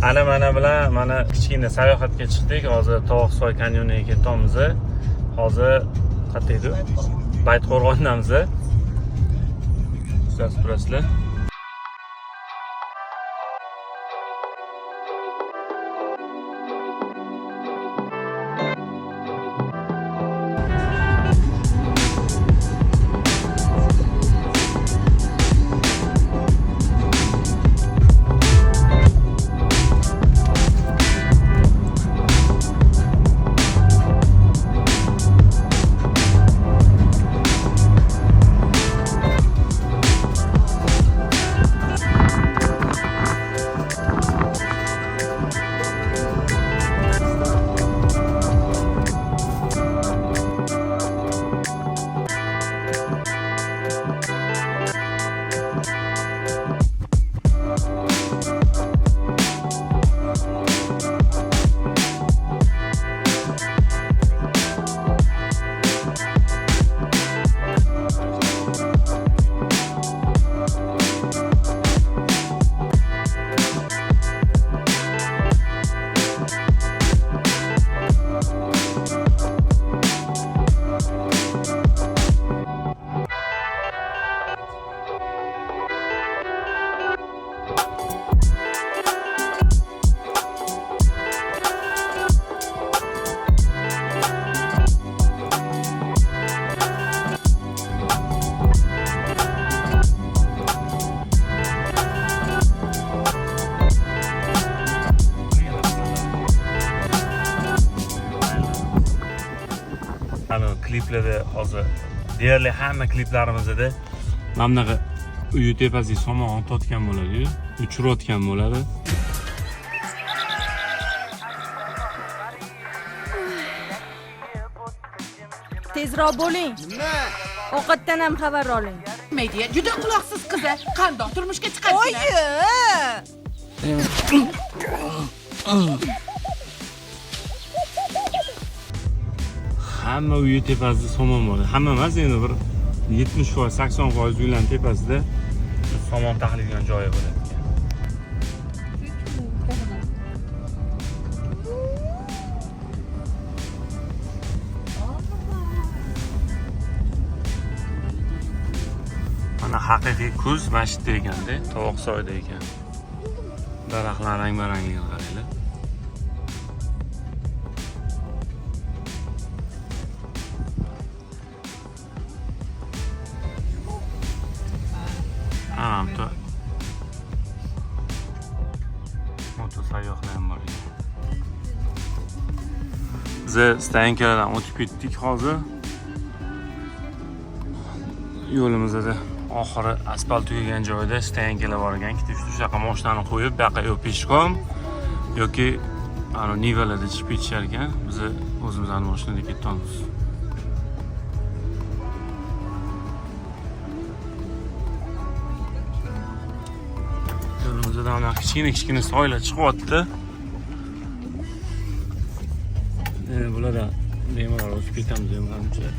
Ana mana bilan mana kichkina sayohatga chiqdik. Hozir Tovoqsoy kanyoniga ketyapmiz. Hozir qayerda edi? Baytqo'rg'ondamiz. Siz bilasizlar. Kliplarda hozir deyarli hamma kliplarimizda mana bunaqa uyi tepasiga somon tortgan bo'ladi-yu, uchirayotgan bo'ladi. Tezroq bo'ling. Nima? Ovqatdan ham xabar oling. Mediya juda quloqsiz qizi. Qandoq turmushga chiqadinglar? Hamma uyi tepasida somon bor. Hamma emas, endi bir 70%, 80% uylarning tepasida somon taxlilgan joyi bo'ladi. Mana haqiqiy kuz masjidda ekanda, Tovoqsoyda ekan. Daraxtlar rang-barangligini qaranglar. Motor sayyohlar ham bor ekan. Biz stayankalardan o'tib ketdik hozir. Yo'limizda oxiri asfalt tugagan joyda stayankalar bor ekan. Shunaqa mashinani qo'yib, bu yoqqa yo peshkom yoki ana nivalarda chiqib ketishar ekan. Biz o'zimizning mashinada ketyapmiz. Yo'limizda kichkina soylar chiqyapti. Bularda bemalol o'tib ketamiz menimcha.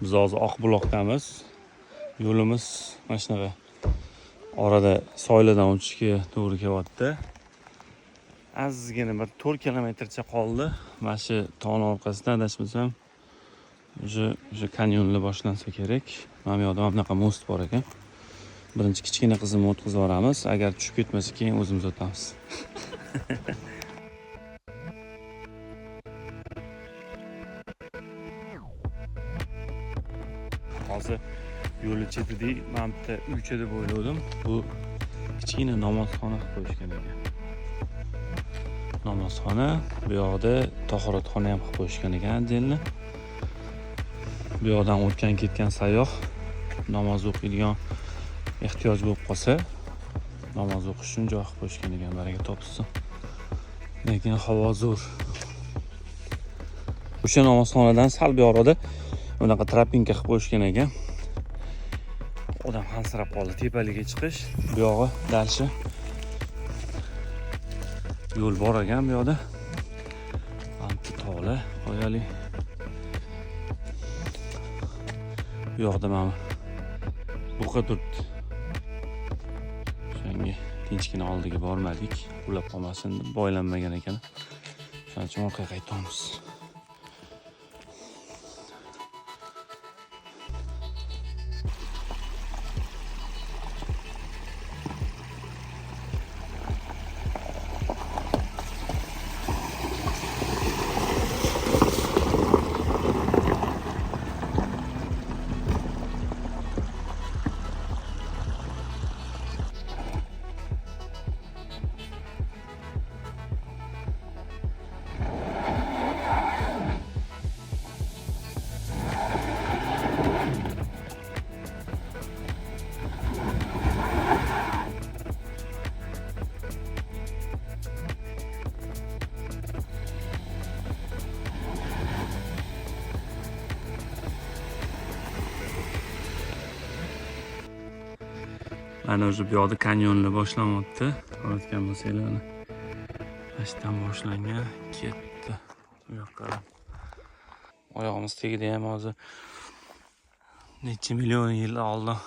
Biz hozir Oqbuloqdamiz. Yo'limiz mana shunaqa orada soylardan o'tishga to'g'ri kelyapti. Azgina bir 4 kilometrcha qoldi. Mana shu tog'ning orqasidan adashmasam o'sha kanyonlar boshlansa kerak. Mana bu yerda bunaqa most bor ekan. Birinchi kichkina qizimni o'tkazib yuboramiz. Agar tushib ketmasa keyin o'zimiz o'tamiz. Hozir yo'l chetida men bitta uycha deb o'yladim. Bu kichkina namozxona qilib qo'yishgan ekan. Namozxona, bu yoqda tahoratxona ham qilib qo'yishgan ekan отдельно. Bu yoqdan o'tgan ketgan sayyoh namoz o'qiydigan ehtiyoj bo'lib qolsa, namoz o'qish uchun joy qilib qo'yishgan ekan, baraka topsin. Lekin havo zo'r. O'sha namozxonadan sal buyoqda unaqa tropinka qilib qo'yishgan ekan. Odam hansirab qoldi, tepaliga chiqish. Bu yog'i dalshi yo'l bor ekan bu yoqda. Anti tog'lar qo'yali. Bu yoqda mana buqa turibdi. O'shanga tinchgina oldiga bormadik, qulab qolmasin deb boylanmagan ekan. Shuning uchun orqaga qaytamiz. Mana o'sha bu yoqda kanyonlar boshlanyapti. Ko'rayotgan bo'lsanglar, ashdan boshlangan, ketdi. Bu yoqqa oyog'imiz tegdi ham hozir necha million yil oldin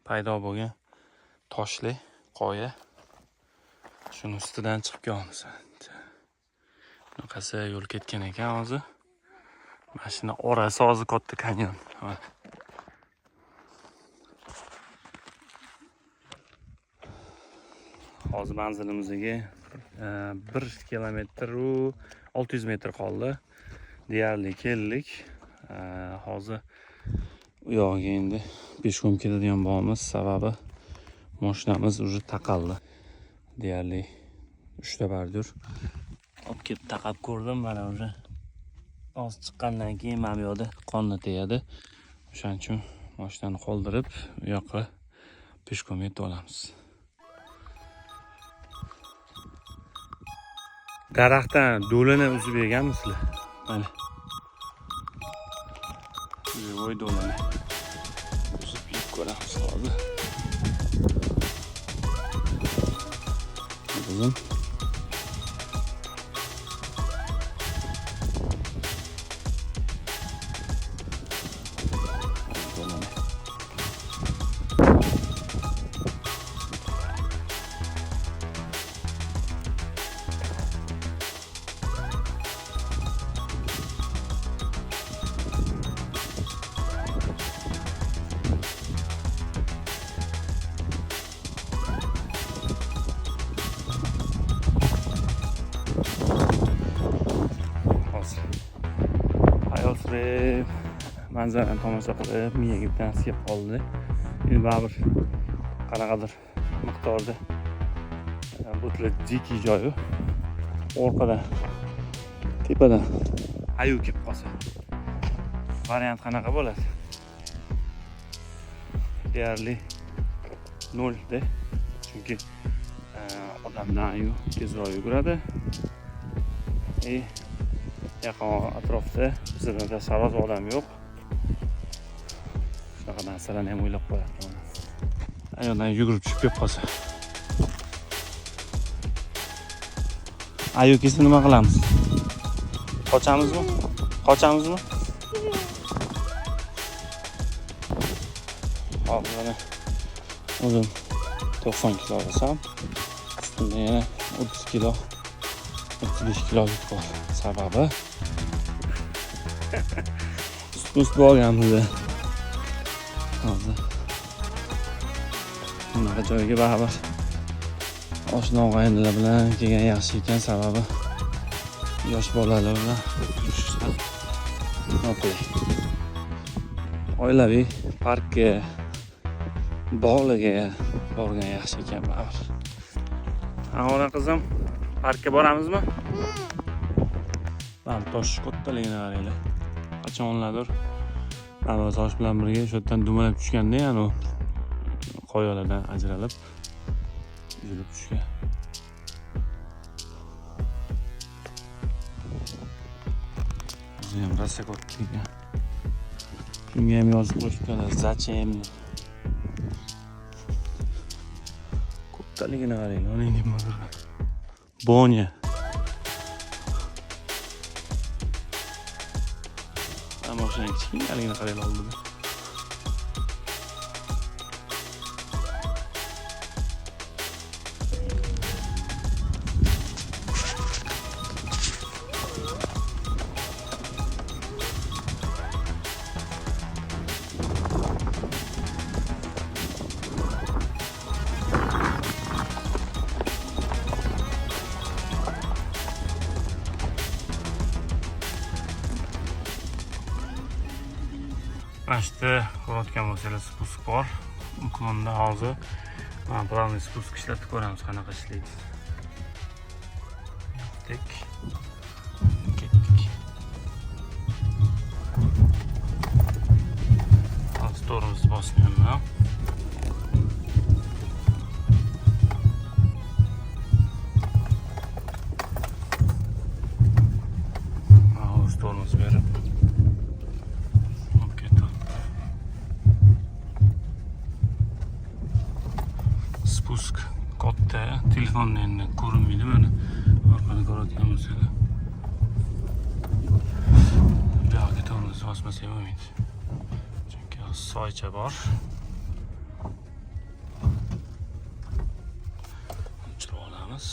paydo bo'lgan toshli qoya. Shuni ustidan chiqib kelamiz. Bunaqasi yo'l ketgan ekan hozir. Mashina orasi hozir katta kanyon. Hozir manzilimizga 1 kilometr u 600 metr qoldi. Deyarli keldik. Hozir u yoqqa endi peshkom ketadigan bo'lamiz, sababi mashinamiz уже taqaldi. Deyarli 3 ta bordyur. Olib kelib taqab ko'rdim, mana уже oz chiqqandan keyin mana bu yoqda qonni tegadi. O'shaning uchun mashinani qoldirib, u yoqqa peshkom yetib olamiz. Daraxtdan do'lini uzib berganmisizlar? Mana. Voy do'lini. Uzib yeb ko'ramiz hozir. Uzun. Manzarani tomosha qilib, miyaga bitta narsa kelib qoldi. Endi baribir qanaqadir miqdorda butlar dikey joyi. Orqadan, tepadan ayu kelib qolsa. Variant qanaqa bo'ladi? Deyarli 0 da. Chunki odamdan ayu tezroq yuguradi. Yaqin atrofda bizdan tasarruf odam yo'q. Shunaqa narsalarni ham o'ylab qo'yapman. Ayoldan yugurib tushib kelib qolsa. Ayu kelsa nima qilamiz? Qochamizmi? Qochamizmi? Hop, mana o'zim 90 kilo olsam, ustida yana 30 kilo, 35 kilo yuk bor. Sababi ust bo'lganmiz. Hozir bunaqa joyga baribir oshna og'aynilar bilan kelgan yaxshi ekan, sababi yosh bolalar bilan yurishsa noqulay. Oilaviy parkka, bog'larga borgan yaxshi ekan baribir. Ona qizim, parkka boramizmi? Mana tosh kattaligini qaranglar. Qachonlardir mana tosh bilan birga shu yerdan dumalab tushganda, ya'ni qoyalardan ajralib yurib tushga. O'zi ham rosa katta ekan. Shunga ham yozib qo'yibdilar, zachем. Kattaligini qarang, oling nima turgan. Bonya. Mashina kichkinaligini qarang oldida. Mana shu ko'rayotgan bo'lsangiz spust bor. Bunda hozir mana плавный spust ishlatib ko'ramiz qanaqa ishlaydi. Ketdik. Hozir tormozni bosmayman. Hozir tormoz berib spust katta, telefonni endi ko'rinmaydi mana. Orqani ko'rayotgan bo'lsangiz. Bu yoqqa tormoz bosmasak bo'lmaydi. Chunki soycha bor. O'chirib olamiz.